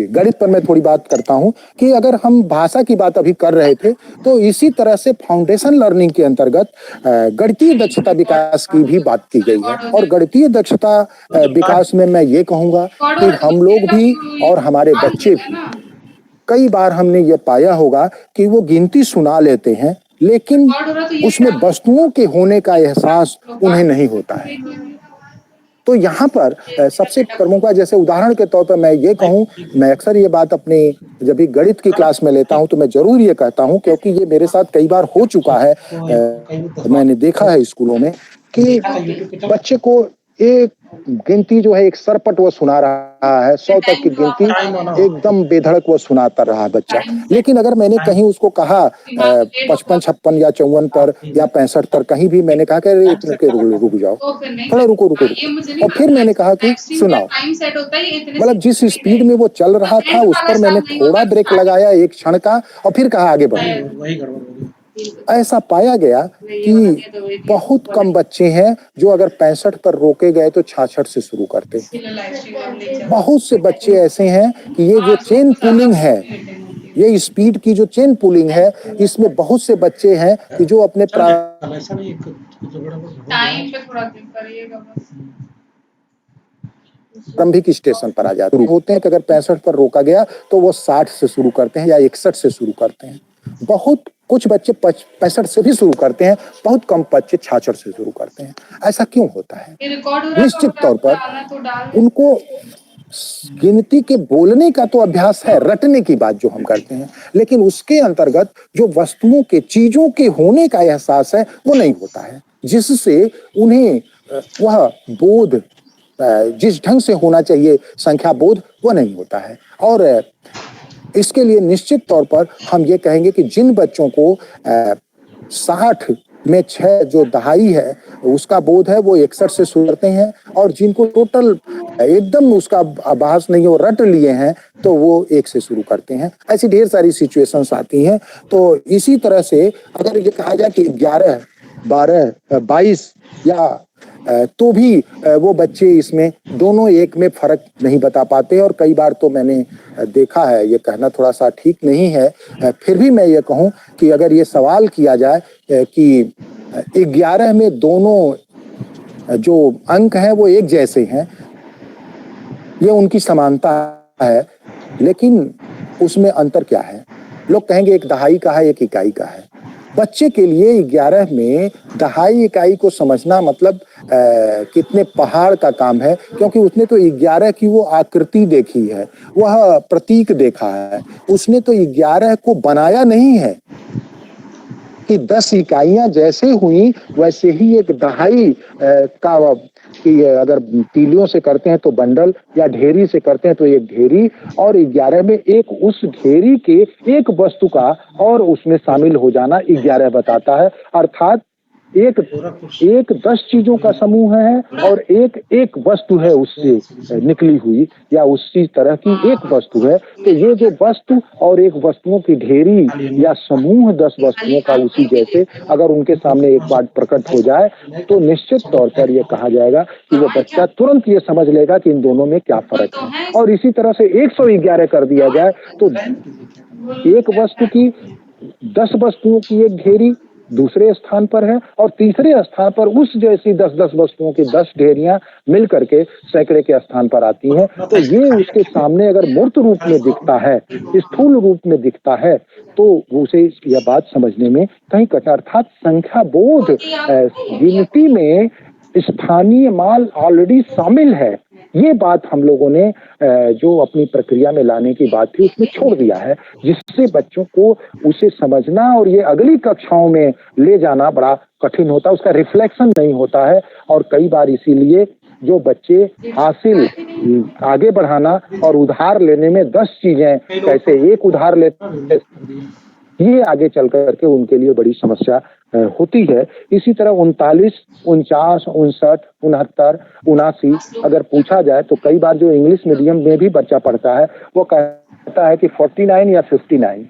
गणित पर मैं थोड़ी बात करता हूं कि अगर हम भाषा की बात अभी कर रहे थे तो इसी तरह से फाउंडेशन लर्निंग के अंतर्गत गणितीय दक्षता विकास की भी बात की गई है। और गणितीय दक्षता विकास में मैं ये कहूंगा कि हम लोग भी और हमारे बच्चे भी, कई बार हमने ये पाया होगा कि वो गिनती सुना लेते हैं लेकिन उसमें वस्तुओं के होने का एहसास उन्हें नहीं होता है। तो यहाँ पर सबसे प्रमुख बात, जैसे उदाहरण के तौर पर मैं ये कहूँ, मैं अक्सर ये बात अपनी जब भी गणित की क्लास में लेता हूँ तो मैं जरूर ये कहता हूँ, क्योंकि ये मेरे साथ कई बार हो चुका है। मैंने देखा है स्कूलों में कि बच्चे को एक गिनती जो है एक सरपट वो सुना रहा है, 100 तक की गिनती एकदम बेधड़क वो सुनाता रहा है बच्चा। लेकिन अगर मैंने कहीं उसको कहा 55, 56 या 54 पर या 65 पर, कहीं भी मैंने कहा कि रुक जाओ, थोड़ा रुको, और फिर मैंने कहा कि सुनाओ, मतलब जिस स्पीड में वो चल रहा था उस पर मैंने थोड़ा ब्रेक लगाया एक क्षण का और फिर कहा आगे बढ़ो। ऐसा पाया गया कि बहुत कम बच्चे हैं जो अगर 65 पर रोके गए तो 66 से शुरू करते हैं। बहुत से बच्चे ऐसे हैं कि ये जो चेन पुलिंग है, ये स्पीड की जो चेन पुलिंग है, इसमें बहुत से बच्चे हैं कि जो अपने प्रारंभिक स्टेशन पर आ जाते होते हैं कि अगर 65 पर रोका गया तो वो 60 से शुरू करते हैं या 61 से शुरू करते हैं। बहुत कुछ बच्चे 65 से भी शुरू करते हैं, बहुत कम बच्चे 66 से शुरू करते हैं। ऐसा क्यों होता है? निश्चित तौर पर उनको गिनती के बोलने का तो अभ्यास है, रटने की बात जो हम करते हैं, लेकिन उसके अंतर्गत जो वस्तुओं के, चीजों के होने का एहसास है वो नहीं होता है, जिससे उन्हें वह बोध जिस ढंग से होना चाहिए, संख्या बोध, वो नहीं होता है। और इसके लिए निश्चित तौर पर हम ये कहेंगे कि जिन बच्चों को 60 में 6 जो दहाई है उसका बोध है वो 61 से शुरू करते हैं, और जिनको टोटल एकदम उसका आभास नहीं हो, रट लिए हैं, तो वो 1 से शुरू करते हैं। ऐसी ढेर सारी सिचुएशंस आती हैं। तो इसी तरह से अगर ये कहा जाए कि 11, 12, 22 या तो भी वो बच्चे इसमें दोनों एक में फर्क नहीं बता पाते। और कई बार तो मैंने देखा है, ये कहना थोड़ा सा ठीक नहीं है, फिर भी मैं ये कहूँ कि अगर ये सवाल किया जाए कि 11 में दोनों जो अंक हैं वो एक जैसे हैं, ये उनकी समानता है, लेकिन उसमें अंतर क्या है? लोग कहेंगे एक दहाई का है, एक इकाई का है। बच्चे के लिए 11 में दहाई इकाई को समझना मतलब कितने पहाड़ का काम है, क्योंकि उसने तो 11 की वो आकृति देखी है, वह प्रतीक देखा है, उसने तो 11 को बनाया नहीं है कि 10 इकाइयां जैसे हुई वैसे ही एक दहाई का, कि अगर तीलियों से करते हैं तो बंडल या ढेरी से करते हैं तो एक ढेरी, और 11 में एक उस ढेरी के एक वस्तु का और उसमें शामिल हो जाना 11 बताता है। अर्थात एक 10 चीजों का समूह है और एक वस्तु है उससे निकली हुई, या उसी तरह की एक वस्तु है। तो ये जो वस्तु और एक वस्तुओं की ढेरी या समूह 10 वस्तुओं का उसी जैसे अगर उनके सामने एक बार प्रकट हो जाए तो निश्चित तौर पर यह कहा जाएगा कि वो बच्चा तुरंत ये समझ लेगा कि इन दोनों में क्या फर्क है। और इसी तरह से 111 कर दिया जाए तो एक वस्तु की 10 वस्तुओं की एक ढेरी दूसरे स्थान पर है, और तीसरे स्थान पर उस जैसी 10-10 वस्तुओं की 10 ढेरियां मिल करके सैकड़े के स्थान पर आती हैं। तो ये उसके सामने अगर मूर्त रूप में दिखता है, स्थूल रूप में दिखता है, तो उसे यह बात समझने में कहीं कठिन, अर्थात संख्या बोध गिनती में स्थानीय माल ऑलरेडी शामिल है। ये बात हम लोगों ने जो अपनी प्रक्रिया में लाने की बात थी उसमें छोड़ दिया है, जिससे बच्चों को उसे समझना और ये अगली कक्षाओं में ले जाना बड़ा कठिन होता है, उसका रिफ्लेक्शन नहीं होता है। और कई बार इसीलिए जो बच्चे हासिल आगे बढ़ाना और उधार लेने में 10 चीजें, कैसे एक उधार लेते ये आगे चल करके उनके लिए बड़ी समस्या होती है। इसी तरह 39, 49, 59, 69, 79 अगर पूछा जाए तो कई बार जो इंग्लिश मीडियम में भी बच्चा पढ़ता है वो कहता है कि 49 या 59,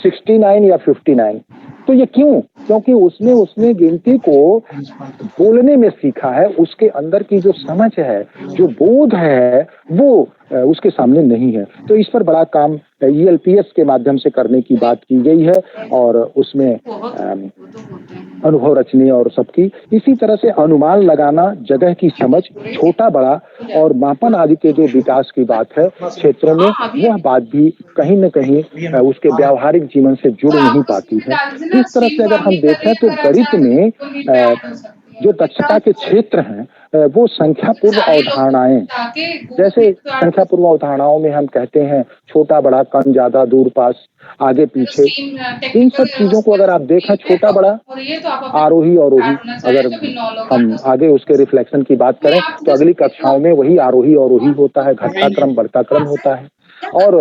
69 या 59। तो ये क्यों? क्योंकि उसने गिनती को बोलने में सीखा है, उसके अंदर की जो समझ है, जो बोध है, वो उसके सामने नहीं है। तो इस पर बड़ा काम ELPS के माध्यम से करने की बात की गई है और उसमें अनुभव रचने और सबकी इसी तरह से अनुमान लगाना, जगह की समझ, छोटा बड़ा और मापन आदि के जो विकास की बात है क्षेत्रों में, वह बात भी कहीं न कहीं उसके व्यावहारिक जीवन से जुड़ नहीं पाती है। इस तरह से अगर हम देखें तो गणित में जो दक्षता के क्षेत्र हैं वो संख्या पूर्व अवधारणाएं, जैसे संख्या पूर्व अवधारणाओं में हम कहते हैं छोटा बड़ा, कम ज्यादा, दूर पास, आगे पीछे, इन सब चीजों को अगर आप देखें, छोटा बड़ा, आरोही अवरोही, अगर हम आगे उसके रिफ्लेक्शन की बात करें तो अगली कक्षाओं में वही आरोही अवरोही होता है, घटता क्रम बढ़ता क्रम होता है और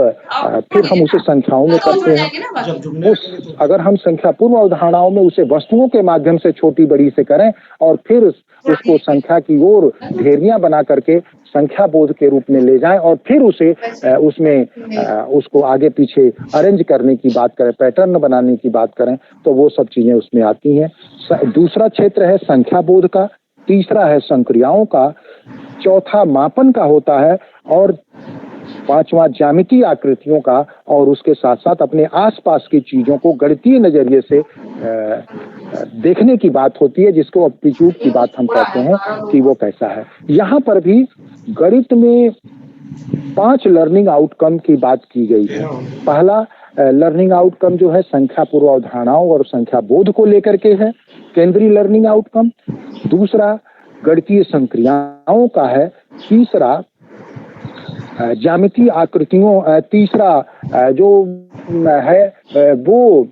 फिर हम उसे संख्याओं में करते हैं। अगर हम संख्या पूर्व अवधारणाओं में उसे वस्तुओं के माध्यम से छोटी बड़ी से करें और फिर उसको संख्या की ओर ढेरियां बना करके संख्या बोध के रूप में ले जाएं और फिर उसे उसमें उसको आगे पीछे अरेंज करने की बात करें, पैटर्न बनाने की बात करें, तो वो सब चीजें उसमें आती हैं। दूसरा क्षेत्र है संख्या बोध का, तीसरा है संक्रियाओं का, चौथा मापन का होता है और पांचवा ज्यामितीय आकृतियों का और उसके साथ साथ अपने आसपास की चीजों को गणितीय नजरिए से देखने की बात होती है, जिसको एप्टीट्यूड की बात हम कहते हैं कि वो कैसा है। यहाँ पर भी गणित में 5 लर्निंग आउटकम की बात की गई है। पहला लर्निंग आउटकम जो है संख्या पूर्व अवधारणाओं और संख्या बोध को लेकर के है, केंद्रीय लर्निंग आउटकम। दूसरा गणितीय संक्रियाओं का है। तीसरा ज्यामितीय आकृतियों, तीसरा जो है वो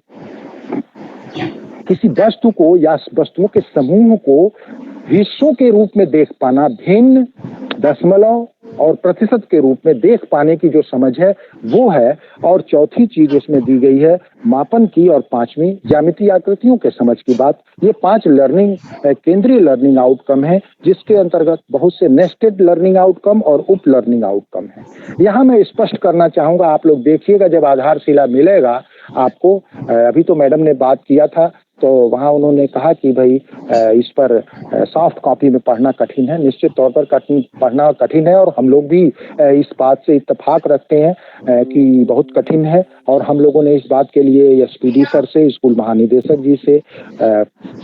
किसी वस्तु को या वस्तुओं के समूह को हिस्सों के रूप में देख पाना, भिन्न, दशमलव और प्रतिशत के रूप में देख पाने की जो समझ है वो है। और चौथी चीज उसमें दी गई है मापन की और पांचवी ज्यामितीय आकृतियों के समझ की बात। ये 5 लर्निंग केंद्रीय लर्निंग आउटकम है, जिसके अंतर्गत बहुत से नेस्टेड लर्निंग आउटकम और उप लर्निंग आउटकम है। यहाँ मैं स्पष्ट करना चाहूंगा, आप लोग देखिएगा जब आधारशिला मिलेगा आपको, अभी तो मैडम ने बात किया था तो वहाँ उन्होंने कहा कि भाई इस पर सॉफ्ट कॉपी में पढ़ना कठिन है। निश्चित तौर पर पढ़ना कठिन है और हम लोग भी इस बात से इत्तेफाक रखते हैं कि बहुत कठिन है। और हम लोगों ने इस बात के लिए SPD सर से, स्कूल महानिदेशक जी से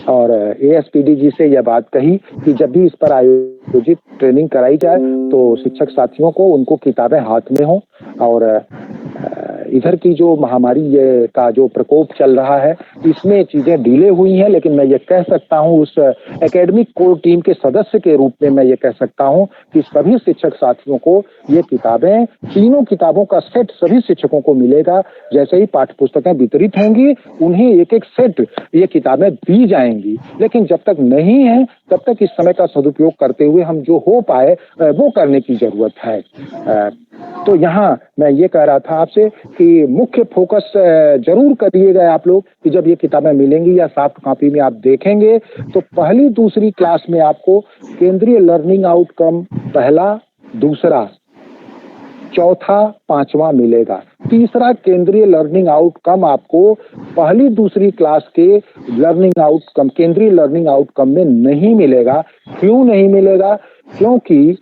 और ASPD जी से यह बात कही कि जब भी इस पर आयोजित ट्रेनिंग कराई जाए तो शिक्षक साथियों को उनको किताबें हाथ में हों। और इधर की जो महामारी का जो प्रकोप चल रहा है इसमें चीजें डिले हुई हैं, लेकिन मैं ये कह सकता हूँ उस एकेडमिक कोर टीम के सदस्य के रूप में मैं ये कह सकता हूँ कि सभी शिक्षक साथियों को ये किताबें, तीनों किताबों का सेट सभी शिक्षकों को मिलेगा। जैसे ही पाठ्य पुस्तकें वितरित होंगी उन्हें एक एक सेट ये किताबें दी जाएंगी, लेकिन जब तक नहीं है तब तक इस समय का सदुपयोग करते हुए हम जो हो पाए वो करने की जरूरत है। तो यहाँ मैं ये कह रहा था आपसे कि मुख्य फोकस जरूर करिएगा आप लोग कि जब ये किताबें मिलेंगी या सॉफ्ट कॉपी में आप देखेंगे तो पहली दूसरी क्लास में आपको केंद्रीय लर्निंग आउटकम पहला, दूसरा, चौथा, पांचवा मिलेगा। तीसरा केंद्रीय लर्निंग आउटकम आपको पहली दूसरी क्लास के लर्निंग आउटकम, केंद्रीय लर्निंग आउटकम में नहीं मिलेगा। क्यों नहीं मिलेगा? क्योंकि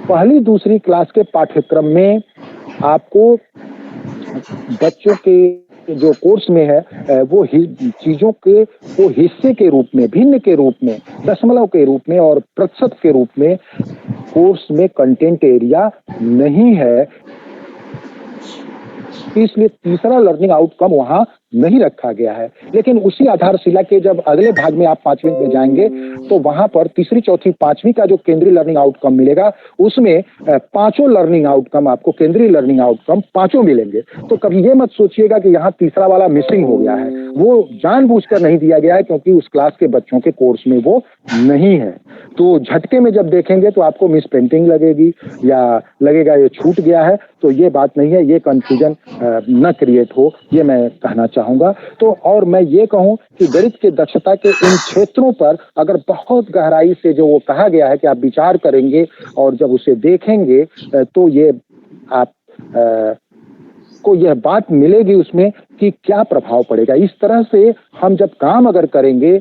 पहली दूसरी क्लास के पाठ्यक्रम में आपको बच्चों के जो कोर्स में है वो चीजों के वो हिस्से के रूप में, भिन्न के रूप में, दशमलव के रूप में और प्रतिशत के रूप में कोर्स में कंटेंट एरिया नहीं है, इसलिए तीसरा लर्निंग आउटकम वहां नहीं रखा गया है। लेकिन उसी आधारशिला के जब अगले भाग में आप 5वीं में जाएंगे तो वहां पर तीसरी, चौथी, 5वीं का जो केंद्रीय लर्निंग आउटकम मिलेगा उसमें 5 लर्निंग आउटकम आपको, केंद्रीय लर्निंग आउटकम 5 मिलेंगे। तो कभी ये मत सोचिएगा कि यहाँ तीसरा वाला मिसिंग हो गया है, वो जानबूझकर नहीं दिया गया है क्योंकि उस क्लास के बच्चों के कोर्स में वो नहीं है। तो झटके में जब देखेंगे तो आपको मिस पेंटिंग लगेगी या लगेगा ये छूट गया है, तो ये बात नहीं है, ये कंफ्यूजन न क्रिएट हो, ये मैं कहना चाहूँगा। तो और मैं ये कहूँ कि गणित की दक्षता के इन क्षेत्रों पर अगर बहुत गहराई से जो वो कहा गया है कि आप विचार करेंगे और जब उसे देखेंगे तो ये आप को यह बात मिलेगी उसमें कि क्या प्रभाव पड़ेगा। इस तरह से हम जब काम अगर करेंगे,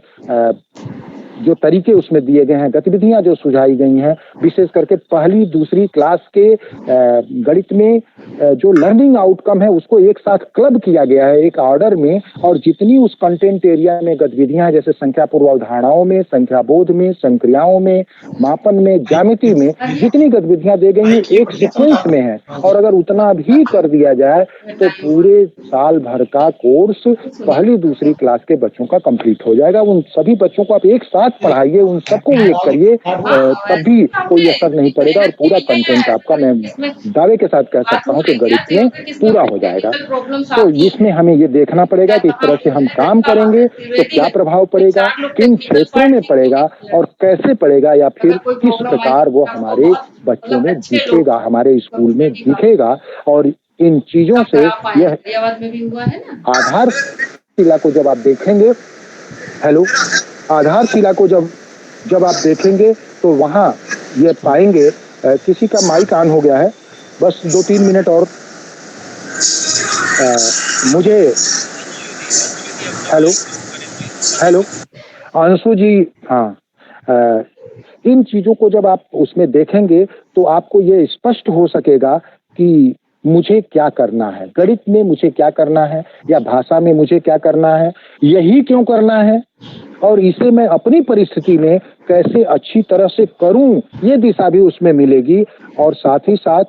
जो तरीके उसमें दिए गए हैं, गतिविधियां जो सुझाई गई हैं, विशेष करके पहली दूसरी क्लास के गणित में जो लर्निंग आउटकम है उसको एक साथ क्लब किया गया है एक ऑर्डर में, और जितनी उस कंटेंट एरिया में गतिविधियां हैं, जैसे संख्या पूर्व अवधारणाओं में, संख्या बोध में, संक्रियाओं में, मापन में, ज्यामिति में, जितनी गतिविधियां दी गई हैं एक सीक्वेंस में है, और अगर उतना भी कर दिया जाए तो पूरे साल भर का कोर्स पहली दूसरी क्लास के बच्चों का कंप्लीट हो जाएगा। उन सभी बच्चों को आप एक साथ पढ़ाइए, उन सबको एक करिए, तब भी कोई असर नहीं पड़ेगा और पूरा कंटेंट आपका, मैं दावे के साथ कह सकता हूं कि गणित में पूरा हो जाएगा। तो इसमें हमें ये देखना पड़ेगा कि इस तरह से हम काम करेंगे तो क्या प्रभाव पड़ेगा, किन क्षेत्रों में पड़ेगा और कैसे पड़ेगा, या फिर किस प्रकार वो हमारे बच्चों में दिखेगा, हमारे स्कूल में दिखेगा। और इन चीजों से यह आधारशिला को जब आप देखेंगे, हेलो, आधारशिला को जब आप देखेंगे तो वहाँ ये पाएंगे, किसी का माइक ऑन हो गया है, बस 2-3 मिनट और मुझे, हेलो अंशु जी, हाँ, इन चीजों को जब आप उसमें देखेंगे तो आपको ये स्पष्ट हो सकेगा कि मुझे क्या करना है, गणित में मुझे क्या करना है या भाषा में मुझे क्या करना है, यही क्यों करना है और इसे मैं अपनी परिस्थिति में कैसे अच्छी तरह से करूं, ये दिशा भी उसमें मिलेगी। और साथ ही साथ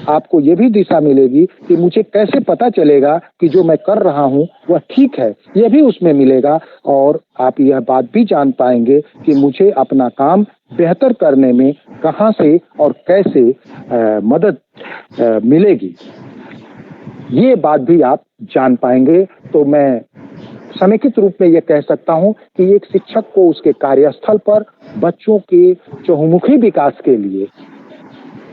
आपको ये भी दिशा मिलेगी कि मुझे कैसे पता चलेगा कि जो मैं कर रहा हूं वह ठीक है, यह भी उसमें मिलेगा। और आप यह बात भी जान पाएंगे कि मुझे अपना काम बेहतर करने में कहां से और कैसे मदद मिलेगी, ये बात भी आप जान पाएंगे। तो मैं समेकित रूप में यह कह सकता हूं कि एक शिक्षक को उसके कार्यस्थल पर बच्चों के चहुमुखी विकास के लिए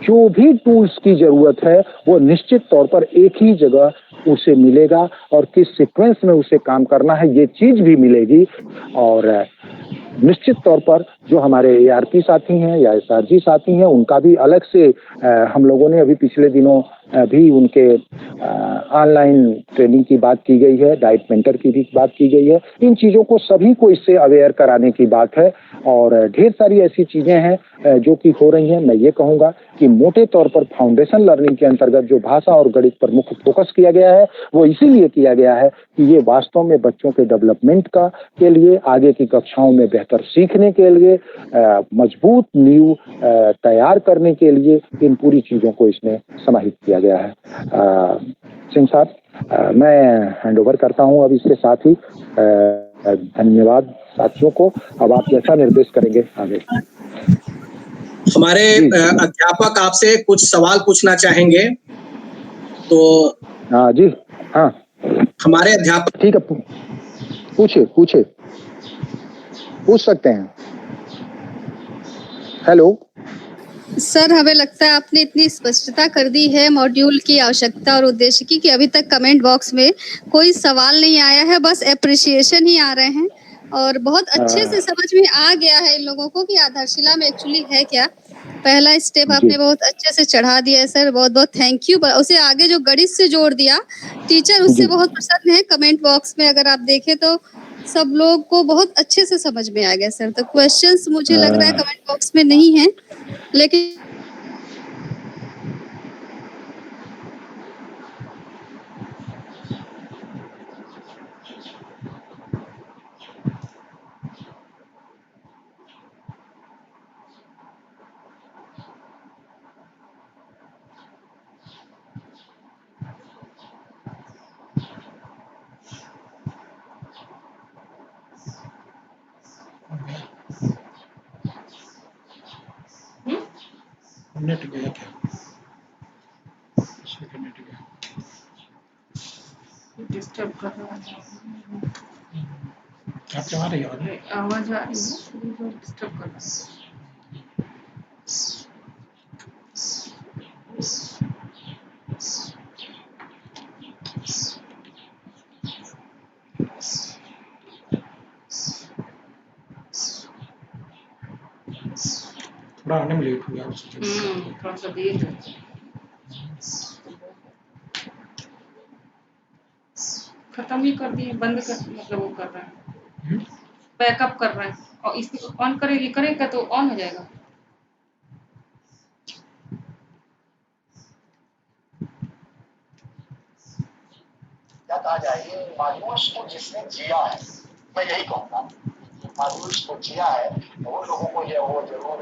जो भी टूल्स की जरूरत है वो निश्चित तौर पर एक ही जगह उसे मिलेगा, और किस सीक्वेंस में उसे काम करना है ये चीज भी मिलेगी। और निश्चित तौर पर जो हमारे ARP साथी हैं या SRG साथी हैं उनका भी अलग से हम लोगों ने अभी पिछले दिनों भी उनके ऑनलाइन ट्रेनिंग की बात की गई है, डाइट मेंटर की भी बात की गई है। इन चीज़ों को सभी को इससे अवेयर कराने की बात है, और ढेर सारी ऐसी चीज़ें हैं जो कि हो रही हैं। मैं ये कहूँगा कि मोटे तौर पर फाउंडेशन लर्निंग के अंतर्गत जो भाषा और गणित पर मुख्य फोकस किया गया है वो इसीलिए किया गया है कि ये वास्तव में बच्चों के डेवलपमेंट का के लिए, आगे की कक्षाओं में बेहतर सीखने के लिए, मजबूत नींव तैयार करने के लिए इन पूरी चीज़ों को इसमें समाहित किया गया है। सिंह साहब, मैं हैंड ओवर करता हूं अब इसके साथ ही। धन्यवाद साथियों को। अब आप जैसा निर्देश करेंगे आगे। हमारे अध्यापक आपसे कुछ सवाल पूछना चाहेंगे, तो हाँ जी, हाँ हमारे अध्यापक, ठीक है, पूछे पूछ सकते हैं। हेलो सर, हमें लगता है आपने इतनी स्पष्टता कर दी है मॉड्यूल की आवश्यकता और उद्देश्य की कि अभी तक कमेंट बॉक्स में कोई सवाल नहीं आया है, बस एप्रिसिएशन ही आ रहे हैं। और बहुत अच्छे से समझ में आ गया है इन लोगों को कि आधारशिला में एक्चुअली है क्या। पहला स्टेप आपने बहुत अच्छे से चढ़ा दिया है सर, बहुत बहुत थैंक यू। उसे आगे जो गणित से जोड़ दिया, टीचर उससे बहुत प्रसन्न है। कमेंट बॉक्स में अगर आप देखें तो सब लोग को बहुत अच्छे से समझ में आ गया सर। तो क्वेश्चंस मुझे लग रहा है कमेंट बॉक्स में नहीं है, लेकिन नेट गया क्या? सेकंड नेट गया। डिस्टर्ब कर रहा है। आपके आ रही है आवाज आ रही है, डिस्टर्ब कर रहा है। थोड़ा आने में लेट हो गया उससे। थोड़ा सा देर है। खत्म ही कर दिए, बंद कर, मतलब वो कर रहा है, बैकअप कर रहा है, और इसको ऑन करेगा तो ऑन हो जाएगा। क्या कहा जाए, ये मॉड्यूल्स को जिसने जिया है, मैं यही कहूँगा, मॉड्यूल्स को जिया है वो लोगों को ये वो जरूर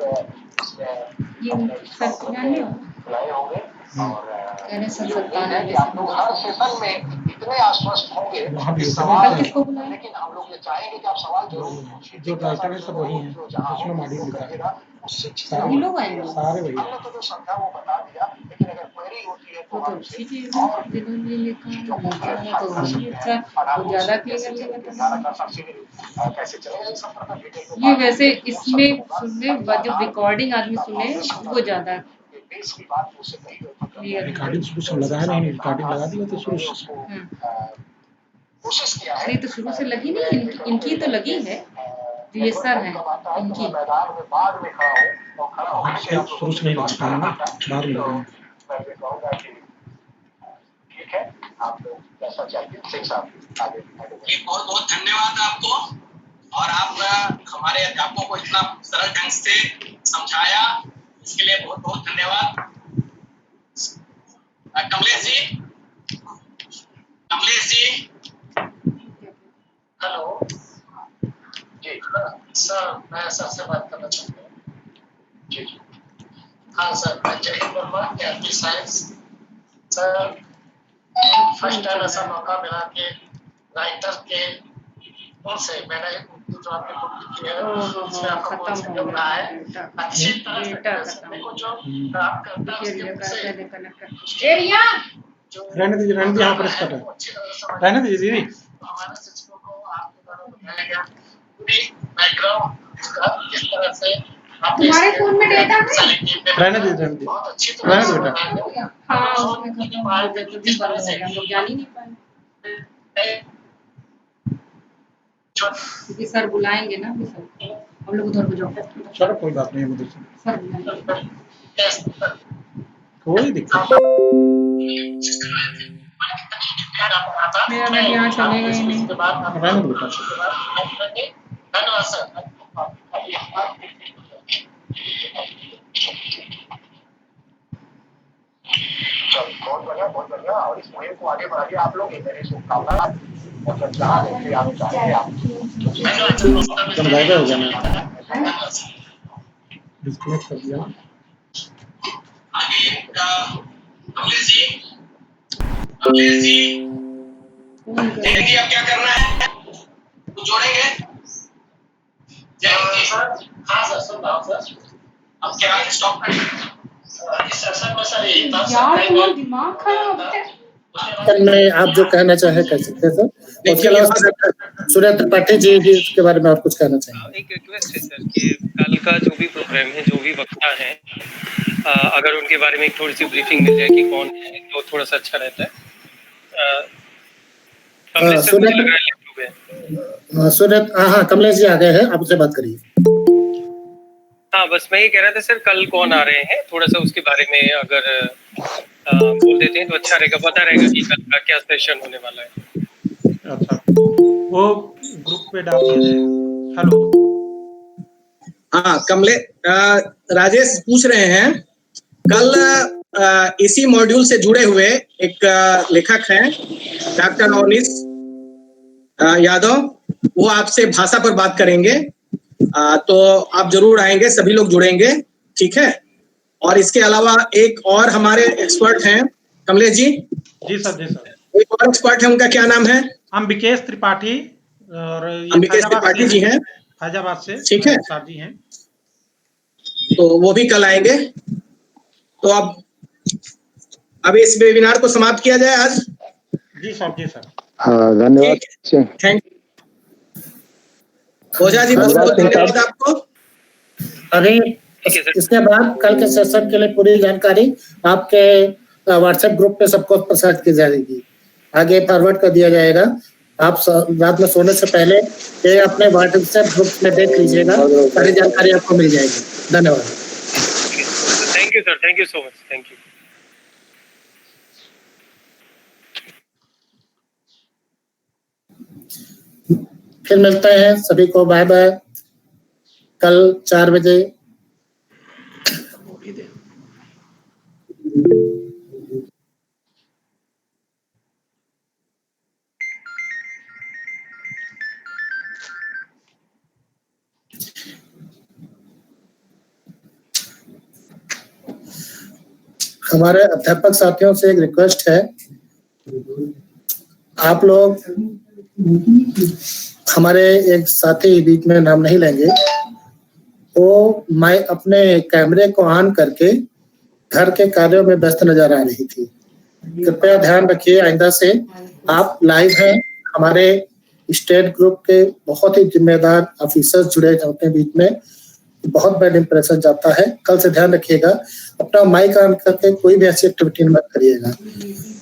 बुलाए होंगे। और कहने कि आप लोग हर सेशन में इतने आश्वस्त होंगे कि सवाल, लेकिन हम लोग ये चाहेंगे कि आप सवाल जरूर पूछिए। जो राइटर है सब वही है, उसमें मॉड्यूल लिखा है, उससे सभी लोग आएंगे, सारे वही हमने तो जो समझा वो बता दिया, लेकिन अगर क्वेरी होती है तो वो तो ठीक है, जिन्होंने लिखा तो ज्यादा क्लियर लेगा। कैसे चलेगा ये वैसे इसमें सुनने जब रिकॉर्डिंग आदमी सुने वो ज्यादा बेस की बात उससे क्लियर। रिकॉर्डिंग शुरू से लगाया नहीं, रिकॉर्डिंग लगा दिया तो शुरू से कोशिश किया है। नहीं तो शुरू से लगी नहीं, इनकी तो लगी है, जो ये सर हैं इनकी। मैदान में बाद में खड़ा हूँ और खड़ा होकर शुरू से नहीं लगाता है ना, बाद में लगाऊंगा। मैं ये कहूँगा कि ठीक है, आप लोग जैसा चाहिए सिंह साहब आगे बहुत बहुत धन्यवाद आपको, और आप हमारे अध्यापकों को इतना सरल ढंग से समझाया, इसके लिए बहुत बहुत धन्यवाद। कमलेश जी, हेलो जी सर, मैं सर से बात करना चाहता हूँ। जी हाँ सर, मैं जय Hind Verma, MP science. Sir first time ऐसा मौका मिला कि राइटर के उनसे मैंने जो आपने बुक लिखी है उसमें आपका कॉन्सेप्ट बना है अच्छी तरह से। देखो जो काम करता है उसके मुझसे रहने दीजिए यहाँ पर इसका रहने दीजिए दीदी। हमारे शिक्षकों को आपके द्वारा बताया गया पूरी बैकग्राउंड इसका किस तरह से तुम्हारे फोन में डेटा है? रहने दीजिए बहुत अच्छी तरह से बनाया गया। हाँ उसमें खत्म हो गया तो भी बंद हो गया, हम लोग जान ही नहीं पाए क्योंकि सर बुलाएंगे ना अभी सर, हम लोग उधर को जाओ। चलो कोई बात नहीं, मुझे सर बुलाएंगे। कोई दिक्कत मेरा नेट यहाँ चलेगा ही नहीं। धन्यवाद सर। बहुत बढ़िया और इस मुहिम को आगे बढ़ाइए आप लोग, मेरी शुभकामना। मतलब जहाँ देखिए आप चाहेंगे आप हो गया, डिस्कनेक्ट कर दिया। आगे कमलेश जी जयंती, अब क्या करना है, कुछ जोड़ेंगे? जयंती सर, हाँ सर, सुन रहा हूँ सर। अब क्या स्टॉप करें? इस सेशन में सर यही था यार दिमाग खराब है। में आप जो कहना चाहे कह सकते हैं सर। उसके अलावा सूर्य त्रिपाठी जी के बारे में आप कुछ कहना चाहेंगे? एक रिक्वेस्ट है सर कि कल का जो भी प्रोग्राम है, जो भी वक्ता है, अगर उनके बारे में थोड़ी सी ब्रीफिंग मिल जाए कि कौन है तो थोड़ा सा अच्छा रहता है। हाँ कमलेश जी आ गए हैं, आप उससे बात करिए। हाँ बस मैं ये कह रहा था सर, कल कौन आ रहे हैं, थोड़ा सा उसके बारे में अगर बोल देते हैं तो अच्छा रहेगा, पता रहेगा कि कल का क्या सेशन होने वाला है। अच्छा, वो ग्रुप पे डाल दीजिए। हेलो हाँ राजेश पूछ रहे हैं, कल इसी मॉड्यूल से जुड़े हुए एक लेखक हैं डॉक्टर नवनीत यादव, वो आपसे भाषा पर बात करेंगे, तो आप जरूर आएंगे, सभी लोग जुड़ेंगे, ठीक है। और इसके अलावा एक और हमारे एक्सपर्ट हैं कमलेश जी। जी सर। एक और एक्सपर्ट है, उनका क्या नाम है? अंबिकेश त्रिपाठी, और अंबिकेश त्रिपाठी जी हैं हैदराबाद से, ठीक है, सर जी हैं, तो वो भी कल आएंगे। तो अब इस वेबिनार को समाप्त किया जाए आज। जी सर। हाँ धन्यवाद, थैंक ओझा जी, बहुत बहुत धन्यवाद आपको। अभी इसके बाद कल के सेशन के लिए पूरी जानकारी आपके व्हाट्सएप ग्रुप पे सबको प्रसारित की जाएगी, आगे फॉरवर्ड कर दिया जाएगा। आप रात में सोने से पहले ये अपने व्हाट्सएप ग्रुप में देख लीजिएगा, सारी जानकारी आपको मिल जाएगी। धन्यवाद। Thank you sir, thank you so much, thank you. फिर मिलते हैं, सभी को बाय बाय। कल 4 बजे। हमारे अध्यापक साथियों से एक रिक्वेस्ट है, आप लोग, हमारे एक साथी बीच में नाम नहीं लेंगे, वो मैं अपने कैमरे को ऑन करके घर के कार्यों में व्यस्त नजर आ रही थी। कृपया ध्यान रखिए, आइंदा से आप लाइव हैं। हमारे स्टेट ग्रुप के बहुत ही जिम्मेदार ऑफिसर्स जुड़े होते हैं बीच में, बहुत बैड इंप्रेशन जाता है। कल से ध्यान रखिएगा, अपना माइक ऑन करके कोई भी ऐसी एक्टिविटी मत करिएगा।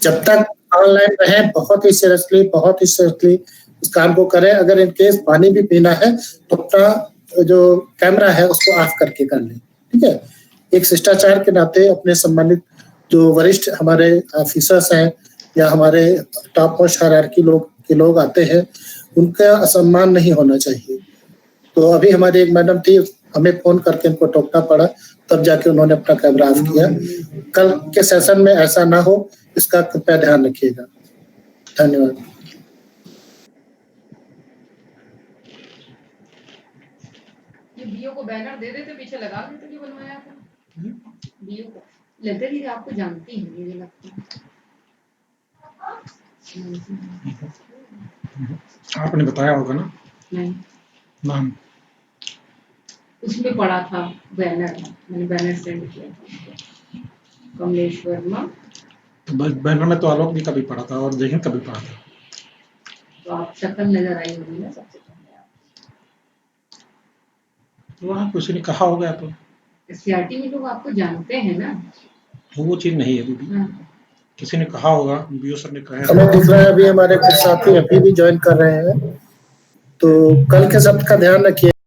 जब तक ऑनलाइन रहें, बहुत ही सीरियसली इस काम को करें। अगर इन केस पानी भी पीना है तो अपना जो कैमरा है उसको ऑफ करके कर लें, ठीक है। एक शिष्टाचार के नाते अपने संबंधित जो वरिष्ठ हमारे ऑफिसर्स हैं या हमारे टॉप मोस्ट हायरार्की लोग आते हैं, उनका असम्मान नहीं होना चाहिए। तो अभी हमारी एक मैडम थी, हमें फोन करके इनको टोकना पड़ा, तब जाके उन्होंने अपना कैमरा ऑफ किया। कल के सेशन में ऐसा ना हो, इसका कृपया ध्यान रखिएगा। धन्यवाद। ये बीओ को बैनर दे देते, पीछे लगा देते, जो बनवाया था बीओ को लेते ही। आपको जानती है मुझे लगता है। आपने बताया होगा ना? नहीं, नाम उसमें पड़ा था बैनर, मैंने बैनर सेंड किया था। कमलेश वर्मा। तो बैनर में तो आलोक जी का भी पड़ा था और जहीन का भी पड़ा था। तो आप शक्ल नजर आई होगी ना सबसे पहले आप। तो वहाँ किसी ने कहा होगा तो सीआरटी में लोग आपको जानते हैं ना। वो चीज नहीं है अभी। किसी ने कहा होगा, बीओ सर ने कहा। हमें दिख रहा है अभी हमारे कुछ साथी अभी भी ज्वाइन कर रहे हैं, तो कल के सब्द का ध्यान रखिए।